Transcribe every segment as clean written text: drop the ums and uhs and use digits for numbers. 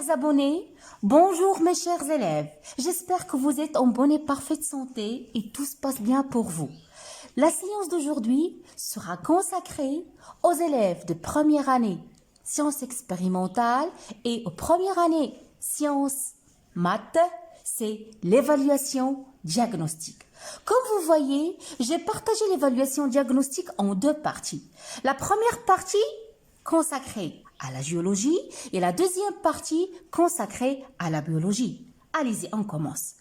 mes abonnés, bonjour mes chers élèves. J'espère que vous êtes en bonne et parfaite santé et tout se passe bien pour vous. La séance d'aujourd'hui sera consacrée aux élèves de première année sciences expérimentales et aux premières années sciences maths, c'est l'évaluation diagnostique. Comme vous voyez, j'ai partagé l'évaluation diagnostique en deux parties. La première partie consacrée à la géologie et la deuxième partie consacrée à la biologie. Allez-y, on commence.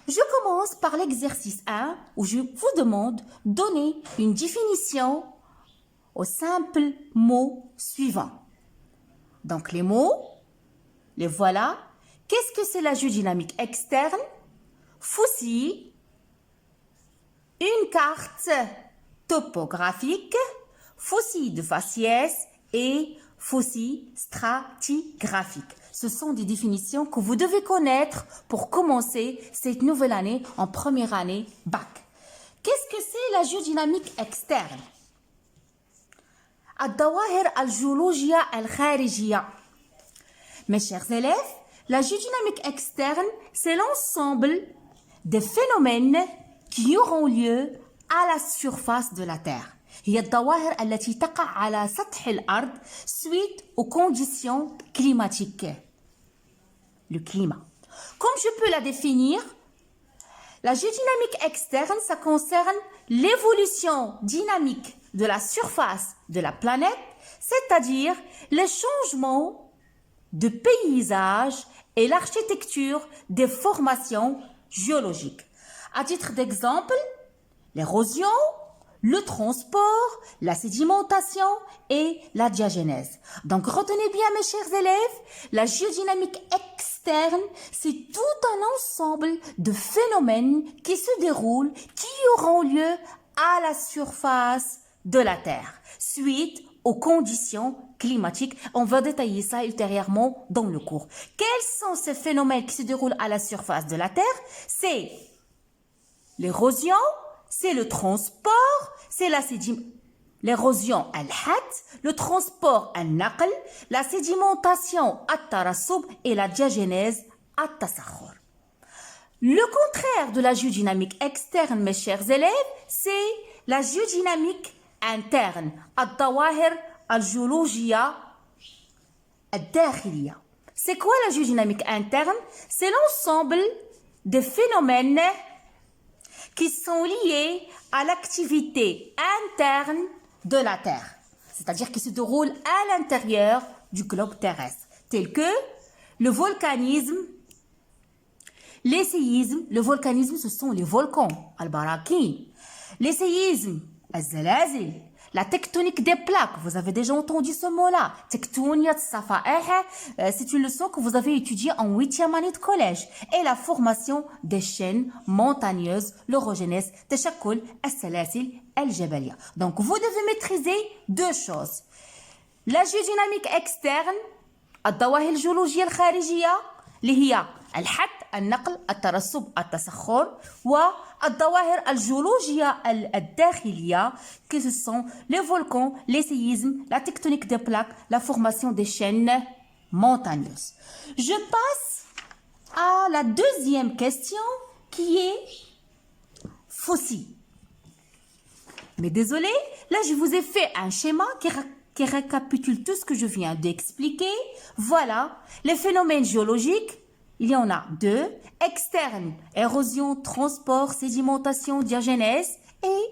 Je commence par l'exercice 1 où je vous demande de donner une définition aux simples mots suivants. Donc les mots, les voilà. Qu'est-ce que c'est la géodynamique externe? Fossile, une carte topographique, fossile de faciès et fossile stratigraphique. Ce sont des définitions que vous devez connaître pour commencer cette nouvelle année en première année bac. Qu'est-ce que c'est la géodynamique externe? الظواهر الجيولوجية الخارجية. Mes chers élèves, la géodynamique externe, c'est l'ensemble des phénomènes qui auront lieu à la surface de la Terre. هي الظواهر التي تقع على سطح الأرض suite aux conditions climatiques. Le climat. Comme je peux la définir, la géodynamique externe, ça concerne l'évolution dynamique de la surface de la planète, c'est-à-dire les changements de paysage et l'architecture des formations géologiques. À titre d'exemple, l'érosion, le transport, la sédimentation et la diagenèse. Donc retenez bien mes chers élèves, la géodynamique externe, c'est tout un ensemble de phénomènes qui se déroulent, qui auront lieu à la surface de la Terre, suite aux conditions climatiques. On va détailler ça ultérieurement dans le cours. Quels sont ces phénomènes qui se déroulent à la surface de la Terre? C'est l'érosion, c'est le transport, c'est l'érosion al-had, le transport al-naql, la sédimentation at-tarassub et la diagenèse at-tasakhur. Le contraire de la géodynamique externe, mes chers élèves, c'est la géodynamique interne. الظواهر الجيولوجية الداخلية. C'est quoi la géodynamique interne? C'est l'ensemble des phénomènes qui sont liés à l'activité interne de la Terre, c'est-à-dire qui se déroulent à l'intérieur du globe terrestre, tels que le volcanisme, les séismes. Le volcanisme, ce sont les volcans, al-barakin. Les séismes, al-zalazil. La tectonique des plaques, vous avez déjà entendu ce mot-là. Tectoniat safa'eh, c'est une leçon que vous avez étudiée en 8e année de collège. Et la formation des chaînes montagneuses, l'orogenèse, tashakul, al-salasil, al-jabalia. Donc, vous devez maîtriser deux choses. La géodynamique externe, الظواهر الجيولوجية الخارجية اللي هي الحد النقل الترسب التسخر والظواهر الجيولوجية الداخلية que ce sont les volcans, les séismes, la tectonique des plaques, la formation des chaînes montagneuses. Je passe à la deuxième question qui est fossile. Mais désolé, là je vous ai fait un schéma qui récapitule tout ce que je viens d'expliquer. Voilà, les phénomènes géologiques, il y en a deux, externes, érosion, transport, sédimentation, diagenèse, et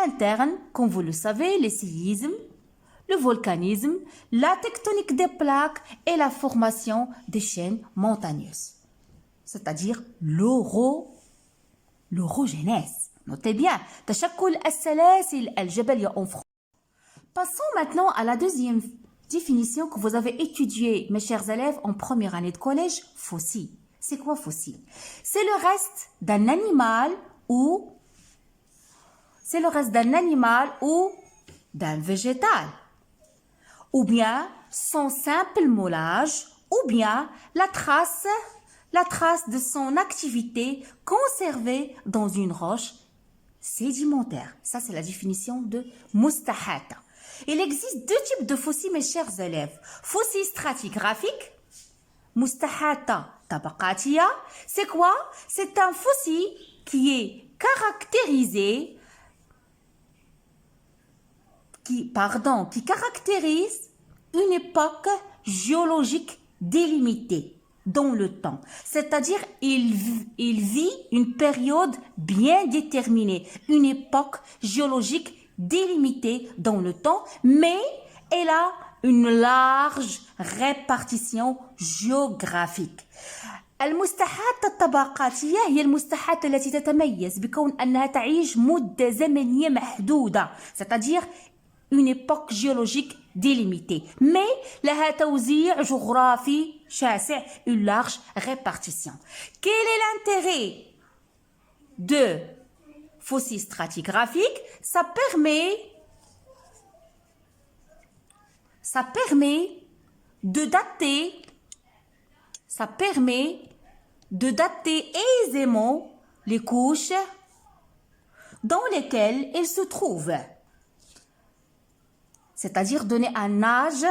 internes, comme vous le savez, les séismes, le volcanisme, la tectonique des plaques et la formation des chaînes montagneuses, c'est-à-dire l'orogenèse. Notez bien, tashakul al-salasil al-jabalia en français. Passons maintenant à la deuxième définition que vous avez étudiée, mes chers élèves, en première année de collège, fossile. C'est quoi fossile? C'est le reste d'un animal ou d'un végétal, ou bien son simple moulage, ou bien la trace de son activité conservée dans une roche sédimentaire. Ça, c'est la définition de Mustahata. Il existe deux types de fossiles, mes chers élèves. Fossiles stratigraphiques, Mustahata tabaqatiya, c'est quoi? C'est un fossile qui est caractérisé, qui caractérise une époque géologique délimitée dans le temps. C'est-à-dire, il vit une période bien déterminée, une époque géologique délimitée dans le temps, mais elle a une large répartition géographique. المستحات الطبقاتية هي المستحات التي تتميز بكون أنها تعيش مدة زمنية محدودة، c'est-à-dire une époque géologique délimitée, mais لها توزيع جغرافي شاسع, une large répartition. Quel est l'intérêt de fossiles stratigraphiques? Ça permet de dater aisément les couches dans lesquelles elles se trouvent. C'est-à-dire donner un âge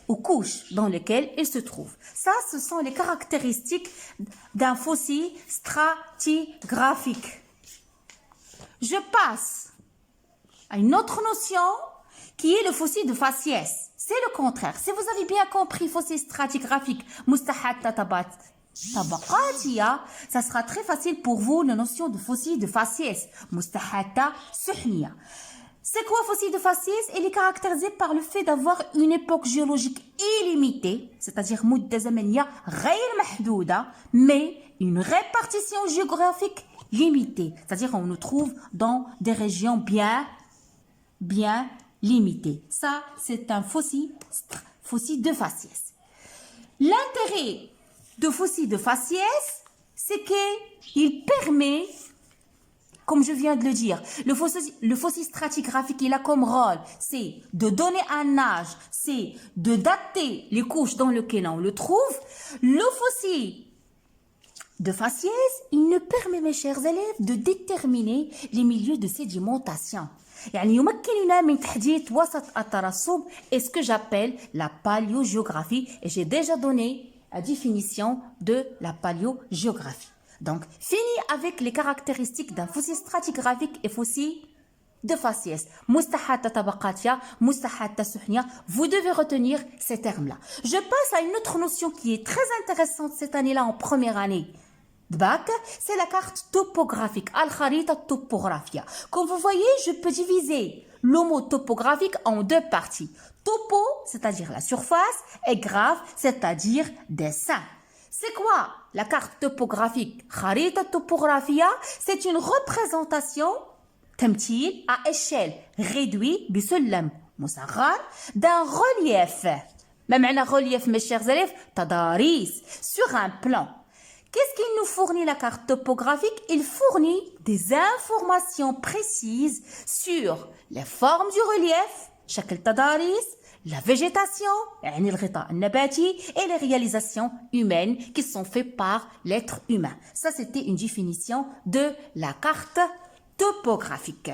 aux couches dans lesquelles elles se trouvent. Ça, ce sont les caractéristiques d'un fossile stratigraphique. Je passe à une autre notion qui est le fossile de faciès. C'est le contraire. Si vous avez bien compris fossile stratigraphique, mustahatta tabaqatiya, ça sera très facile pour vous la notion de fossile de faciès. Mustahatta suhniya. C'est quoi fossile de faciès? Il est caractérisé par le fait d'avoir une époque géologique illimitée, c'est-à-dire mudda zamaniya ghayr mahdouda, mais une répartition géographique limitée. C'est-à-dire qu'on nous trouve dans des régions bien limitées. Ça, c'est un fossile de faciès. L'intérêt de fossile de faciès, c'est qu'il permet, comme je viens de le dire, le fossile stratigraphique, il a comme rôle, c'est de donner un âge, c'est de dater les couches dans lesquelles on le trouve. Le fossile de faciès, il nous permet, mes chers élèves, de déterminer les milieux de sédimentation. يعني يمكننا من تحديد وسط الترسب et ce que j'appelle la paléogéographie, et j'ai déjà donné la définition de la paléogéographie. Donc, fini avec les caractéristiques d'un fossile stratigraphique et fossile de faciès. Mustahatta tabaqatiya, mustahatta suhniya. Vous devez retenir ces termes-là. Je passe à une autre notion qui est très intéressante cette année-là en première année de bac, c'est la carte topographique, al-kharita topographia. Comme vous voyez, je peux diviser le mot topographique en deux parties. Topo, c'est-à-dire la surface, et graphe, c'est-à-dire dessin. C'est quoi la carte topographique? Kharita topographia, c'est une représentation تمثيل à échelle réduite بسلم مصغر d'un relief. ما معنى relief, mes chers élèves? تضاريس, sur un plan. Qu'est-ce qu'il nous fournit la carte topographique? Il fournit des informations précises sur les formes du relief, شكل تضاريس, la végétation, يعني الغطاء النباتي, et les réalisations humaines qui sont faites par l'être humain. Ça, c'était une définition de la carte topographique.